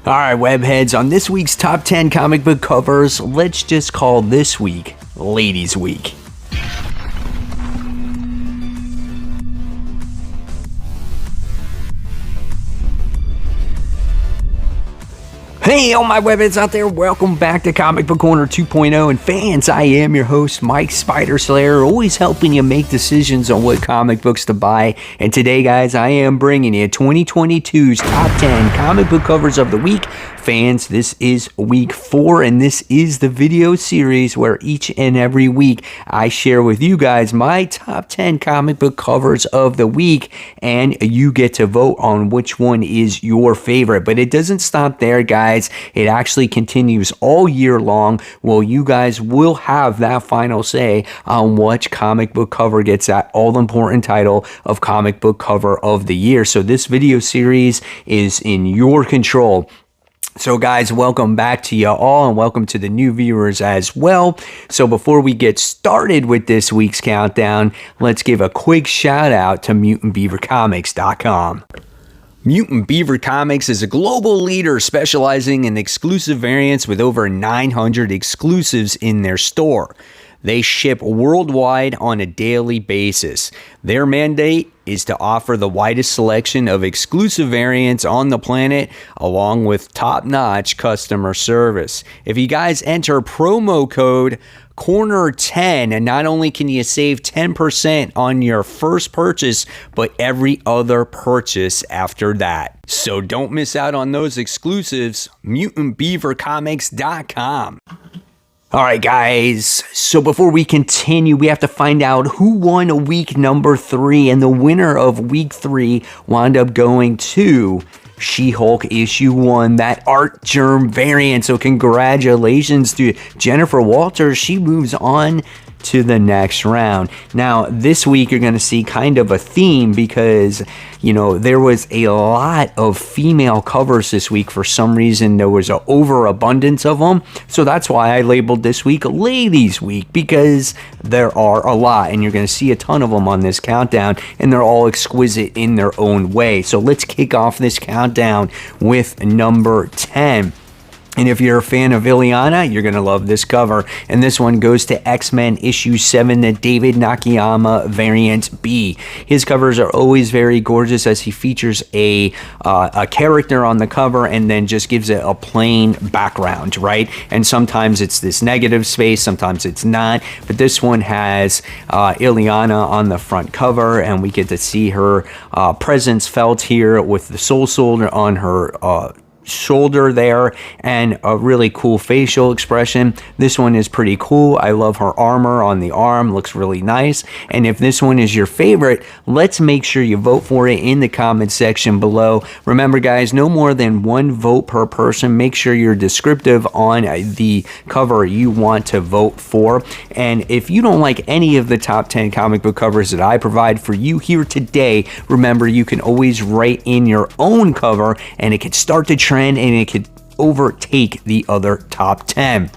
All right, webheads, on this week's top 10 comic book covers, let's just call this week Ladies Week. Hey, all my webheads out there, welcome back to Comic Book Corner 2.0, and fans, I am your host, Mike Spider Slayer, always helping you make decisions on what comic books to buy. And today, guys, I am bringing you 2022's top 10 comic book covers of the week. Fans, this is week 4, and this is the video series where each and every week I share with you guys my top 10 comic book covers of the week, and you get to vote on which one is your favorite. But it doesn't stop there, guys. It actually continues all year long. Well, you guys will have that final say on which comic book cover gets that all-important title of comic book cover of the year. So this video series is in your control. So guys, welcome back to you all, and welcome to the new viewers as well. So before we get started with this week's countdown, let's give a quick shout out to MutantBeaverComics.com. Mutant Beaver Comics is a global leader specializing in exclusive variants with over 900 exclusives in their store. They ship worldwide on a daily basis. Their mandate is to offer the widest selection of exclusive variants on the planet, along with top-notch customer service. If you guys enter promo code Corner10, and not only can you save 10% on your first purchase, but every other purchase after that. So don't miss out on those exclusives. MutantBeaverComics.com. All right, guys, so before we continue, we have to find out who won week number 3, and the winner of week 3 wound up going to She-Hulk issue 1, that Art Germ variant. So congratulations to Jennifer Walters. She moves on to the next round. Now, this week you're going to see kind of a theme because, you know, there was a lot of female covers this week. For some reason, there was an overabundance of them. So that's why I labeled this week Ladies Week, because there are a lot, and you're going to see a ton of them on this countdown, and they're all exquisite in their own way. So let's kick off this countdown with number 10. And if you're a fan of Ileana, you're going to love this cover. And this one goes to X-Men issue 7, the David Nakayama variant B. His covers are always very gorgeous as he features a character on the cover and then just gives it a plain background, right? And sometimes it's this negative space, sometimes it's not. But this one has Ileana on the front cover, and we get to see her presence felt here with the Soul Soldier on her shoulder there, and a really cool facial expression. This one is pretty cool. I love her armor on the arm, looks really nice. And if this one is your favorite, let's make sure you vote for it in the comment section below. Remember, guys, no more than one vote per person. Make sure you're descriptive on the cover you want to vote for. And if you don't like any of the top 10 comic book covers that I provide for you here today, remember, you can always write in your own cover, and it can start to trend, and it could overtake the other top 10.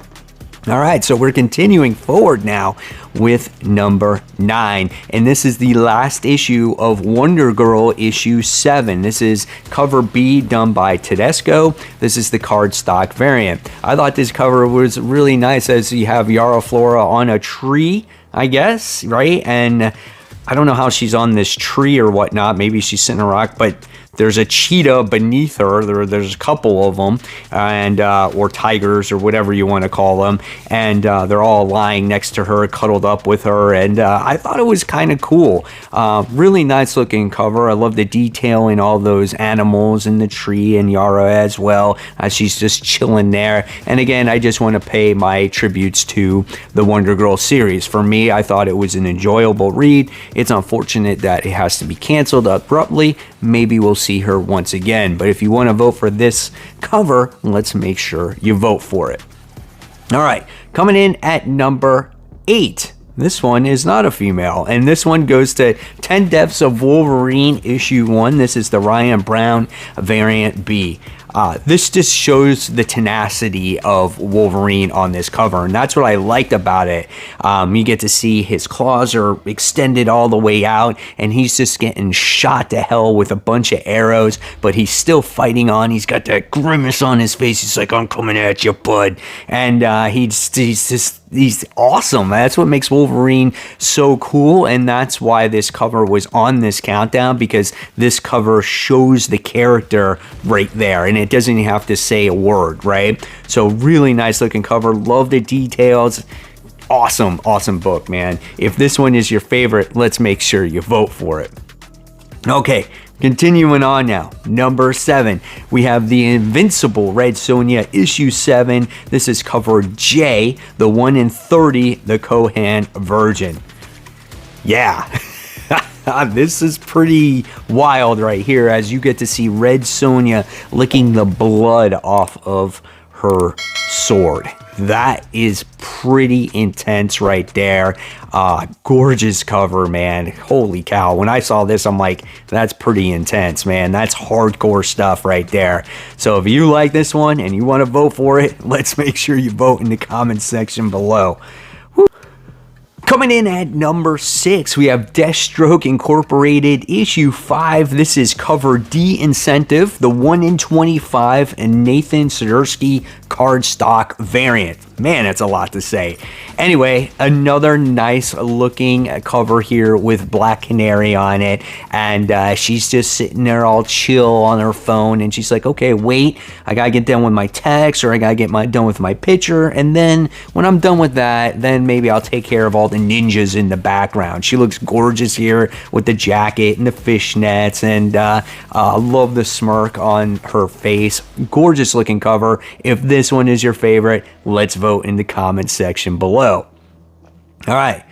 All right, so we're continuing forward now with number 9, and this is the last issue of Wonder Girl issue 7. This is cover B, done by Tedesco. This is the cardstock variant. I thought this cover was really nice, as you have Yara Flora on a tree, I guess, right? And I don't know how she's on this tree or whatnot. Maybe she's sitting on a rock, but there's a cheetah beneath her. There's a couple of them, and or tigers or whatever you want to call them, and they're all lying next to her, cuddled up with her, and I thought it was kind of cool. Really nice looking cover. I love the detail in all those animals in the tree, and Yara as well, as she's just chilling there. And again, I just want to pay my tributes to the Wonder Girl series. For me, I thought it was an enjoyable read. It's unfortunate that it has to be canceled abruptly. Maybe we'll see her once again, but if you want to vote for this cover, let's make sure you vote for it. All right, coming in at number 8, this one is not a female, and this one goes to 10 Deaths of Wolverine issue 1. This is the Ryan Brown variant B. This just shows the tenacity of Wolverine on this cover, and that's what I liked about it. You get to see his claws are extended all the way out, and he's just getting shot to hell with a bunch of arrows, but he's still fighting on. He's got that grimace on his face. He's like, I'm coming at you, bud. And he's awesome. That's what makes Wolverine so cool, and that's why this cover was on this countdown, because this cover shows the character right there, and it doesn't even have to say a word, right? So really nice looking cover. Love the details. Awesome book, man. If this one is your favorite, let's make sure you vote for it. Okay, continuing on now. Number 7, we have the Invincible Red Sonja issue 7. This is cover J, the 1 in 30, the Kohan Virgin. Yeah. This is pretty wild right here, as you get to see Red Sonja licking the blood off of her sword. That is pretty intense right there. Gorgeous cover, man. Holy cow. When I saw this, I'm like, that's pretty intense, man. That's hardcore stuff right there. So if you like this one and you want to vote for it, let's make sure you vote in the comments section below. Coming in at number 6, we have Deathstroke Incorporated issue 5. This is cover D Incentive, the 1 in 25, and Nathan Swiderski cardstock variant. Man, that's a lot to say. Anyway, another nice looking cover here with Black Canary on it, and she's just sitting there all chill on her phone, and she's like, okay, wait, I gotta get done with my text, or I gotta get done with my picture, and then when I'm done with that, then maybe I'll take care of all the ninjas in the background. She looks gorgeous here with the jacket and the fishnets, and I love the smirk on her face. Gorgeous looking cover. If this one is your favorite, let's vote in the comment section below. All right.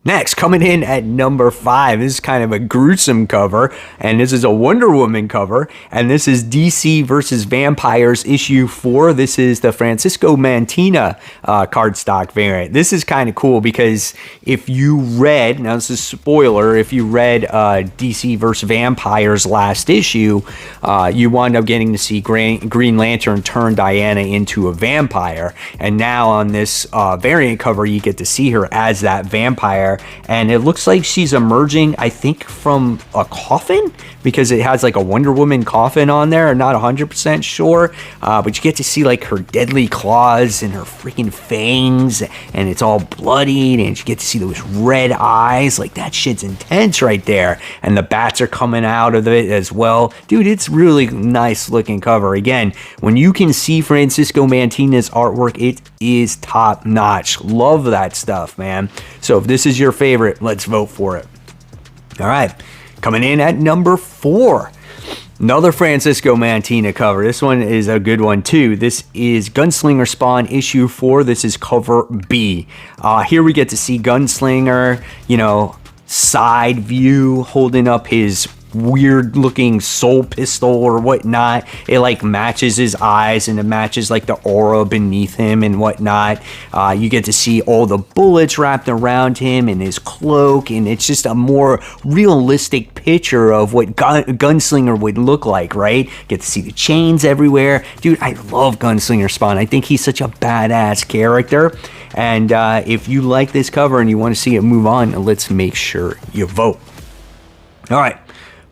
Next, coming in at number 5, this is kind of a gruesome cover, and this is a Wonder Woman cover, and this is DC versus Vampires issue 4. This is the Francisco Mantina cardstock variant. This is kind of cool because if you read, now this is spoiler, if you read DC versus Vampires last issue, you wind up getting to see Green Lantern turn Diana into a vampire, and now on this variant cover, you get to see her as that vampire. And it looks like she's emerging, I think, from a coffin, because it has like a Wonder Woman coffin on there. I'm not 100% sure, but you get to see like her deadly claws and her freaking fangs, and it's all bloodied, and you get to see those red eyes. Like, that shit's intense right there, and the bats are coming out of it as well. Dude, it's really nice looking cover. Again, when you can see Francisco Mantina's artwork, it is top notch. Love that stuff, man. So if this is your favorite, let's vote for it. All right, coming in at number 4, another Francisco Mantina cover. This one is a good one too. This is Gunslinger Spawn issue 4. This is cover B. Here we get to see Gunslinger, you know, side view, holding up his weird looking soul pistol or whatnot. It like matches his eyes, and it matches like the aura beneath him and whatnot. You get to see all the bullets wrapped around him and his cloak, and it's just a more realistic picture of what Gunslinger would look like, right? Get to see the chains everywhere. Dude, I love Gunslinger Spawn. I think he's such a badass character, and if you like this cover and you want to see it move on, let's make sure you vote. All right,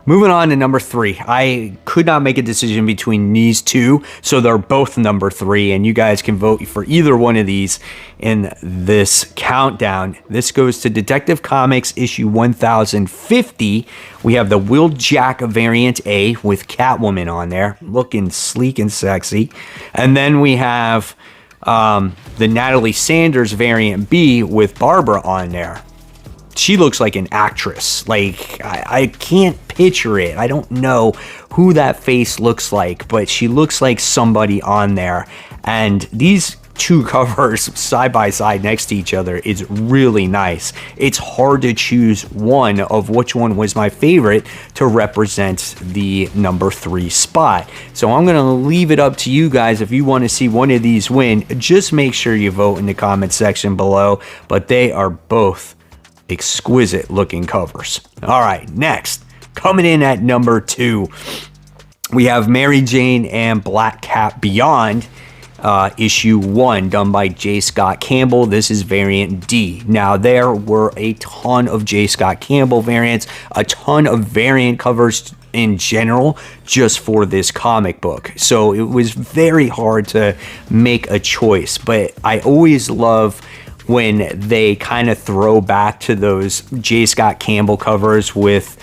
moving on to number 3. I could not make a decision between these two, so they're both number 3, and you guys can vote for either one of these in this countdown. This goes to Detective Comics issue 1050. We have the Will Jack variant A with Catwoman on there, looking sleek and sexy. And then we have the Natalie Sanders variant B with Barbara on there. She looks like an actress. Like, I can't picture it. I don't know who that face looks like, but she looks like somebody on there. And these two covers side by side next to each other is really nice. It's hard to choose one of which one was my favorite to represent the number 3 spot. So I'm going to leave it up to you guys. If you want to see one of these win, just make sure you vote in the comment section below. But they are both exquisite looking covers. All right, next, coming in at number 2, We have Mary Jane and Black Cat Beyond, issue 1, done by J. Scott Campbell. This is variant D. Now, there were a ton of J. Scott Campbell variants, a ton of variant covers in general, just for this comic book. So it was very hard to make a choice, but I always love when they kind of throw back to those J. Scott Campbell covers with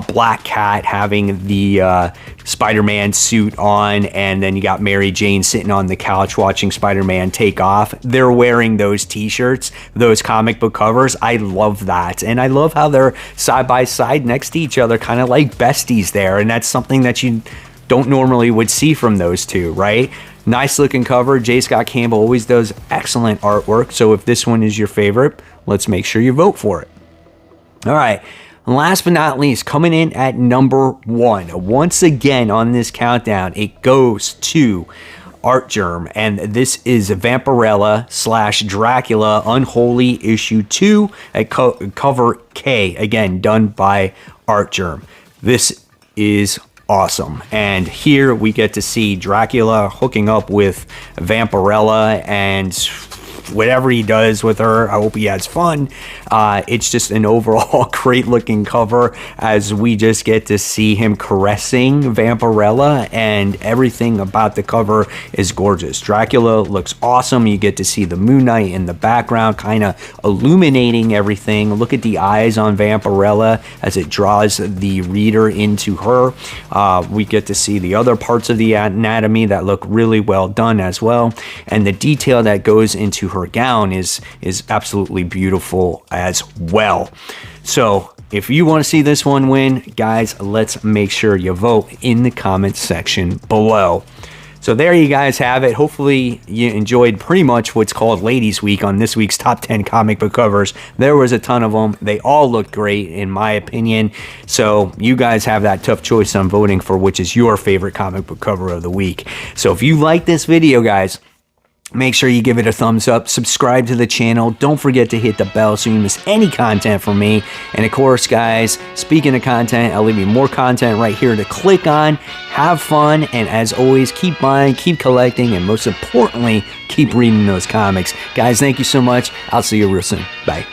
Black Cat having the Spider-Man suit on, and then you got Mary Jane sitting on the couch watching Spider-Man take off. They're wearing those t-shirts, those comic book covers. I love that, and I love how they're side by side next to each other, kind of like besties there, and that's something that you don't normally would see from those two, right? Nice looking cover. J. Scott Campbell always does excellent artwork, so if this one is your favorite, let's make sure you vote for it. All right, and last but not least, coming in at number 1, once again on this countdown, it goes to Art Germ, and this is Vampirella / Dracula Unholy issue 2 at cover K, again done by Art Germ. This is awesome, and here we get to see Dracula hooking up with Vampirella and whatever he does with her. I hope he has fun. It's just an overall great looking cover as we just get to see him caressing Vampirella, and everything about the cover is gorgeous. Dracula looks awesome. You get to see the Moon Knight in the background kind of illuminating everything. Look at the eyes on Vampirella as it draws the reader into her. We get to see the other parts of the anatomy that look really well done as well, and the detail that goes into her gown is absolutely beautiful as well. So if you want to see this one win, guys, let's make sure you vote in the comments section below. So there you guys have it. Hopefully you enjoyed pretty much what's called Ladies Week on this week's top 10 comic book covers. There was a ton of them. They all looked great in my opinion. So you guys have that tough choice on voting for which is your favorite comic book cover of the week. So if you like this video, guys, make sure you give it a thumbs up, subscribe to the channel, don't forget to hit the bell so you miss any content from me. And of course, guys, speaking of content, I'll leave you more content right here to click on. Have fun, and as always, keep buying, keep collecting, and most importantly, keep reading those comics. Guys, thank you so much. I'll see you real soon. Bye.